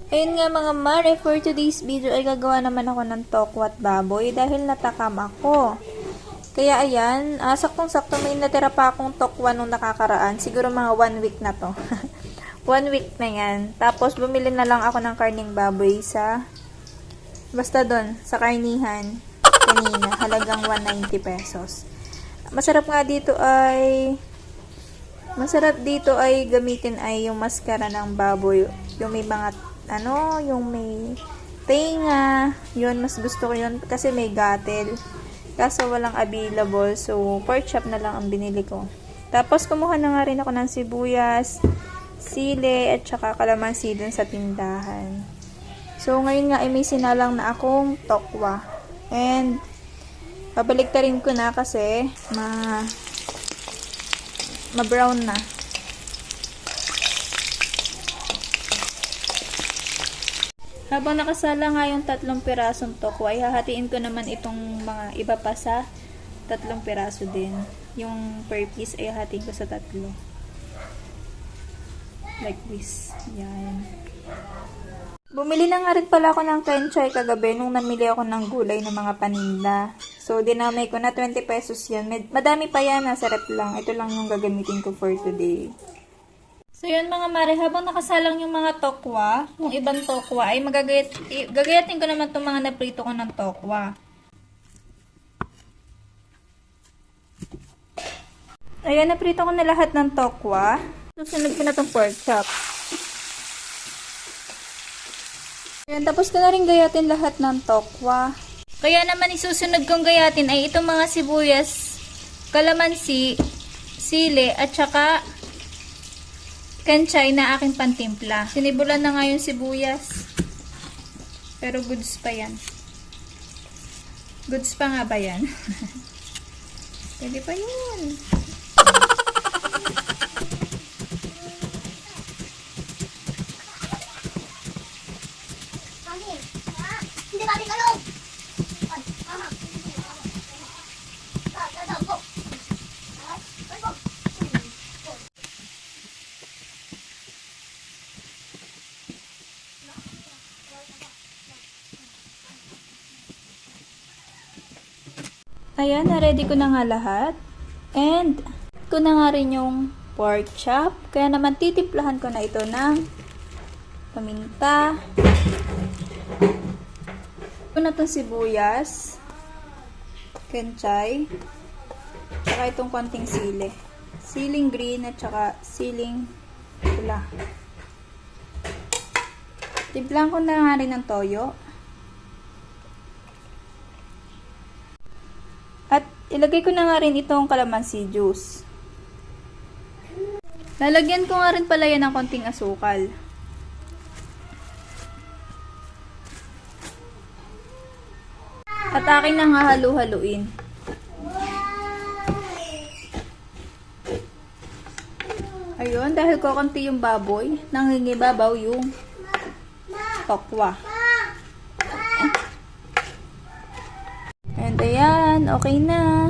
Ayun nga mga mare, for today's video ay gagawa naman ako ng tokwat baboy dahil natakam ako. Kaya ayan, saktong-sakto may natira pa akong tokwa nung nakakaraan. Siguro mga 1 week na to. 1 week na yan. Tapos bumili na lang ako ng karning baboy basta doon, sa karnihan. Kanina, halagang 190 pesos. Masarap dito ay gamitin ay yung maskara ng baboy. Yung may mga yung may tenga, yun, mas gusto ko yun kasi may gatel. Kaso walang available, so pork chop na lang ang binili ko. Tapos kumuha na nga rin ako ng sibuyas, sili, at saka kalamansi dun sa tindahan. So ngayon nga ay may sinalang na akong tokwa. And pabaliktarin ko na kasi ma-brown na. Habang nakasala nga yung 3 pirasong tokwa, hahatiin ko naman itong mga iba pa sa 3 piraso din. Yung per piece ay hahatiin ko sa 3. Like this. Yan. Bumili na nga rin pala ako ng kenchay kagabi nung namili ako ng gulay ng mga paninda. So, dinamay ko na 20 pesos yan. Madami pa yan, nasa rep lang. Ito lang yung gagamitin ko for today. So, yun mga mare, habang nakasalang yung mga tokwa, yung ibang tokwa, ay gagayatin ko naman itong mga naprito ko ng tokwa. Ayan, naprito ko na lahat ng tokwa. Susunod ko na itong pork chop. Ayan, tapos ko na rin gayatin lahat ng tokwa. Kaya naman isusunod kong gayatin ay itong mga sibuyas, kalamansi, sili, at saka kenchay na aking pantimpla. Sinibulan na nga yung sibuyas. Pero goods pa yan. Goods pa nga ba yan? Pwede pa yun. Hindi ba din kayo? Ayan, na-ready ko na nga lahat. And, ko na nga rin yung pork chop. Kaya naman titimplahan ko na ito ng paminta. Ito na itong sibuyas, kenchay, tsaka itong konting sili. Siling green at tsaka siling pula. Timplahan ko na nga rin ng toyo. At ilagay ko na nga rin itong kalamansi juice. Lalagyan ko nga rin pala yan ng konting asukal. At akin na nga halu-haluin. Ayun, dahil kukunti yung baboy, nangingibabaw yung tokwa. And ayan, okay na.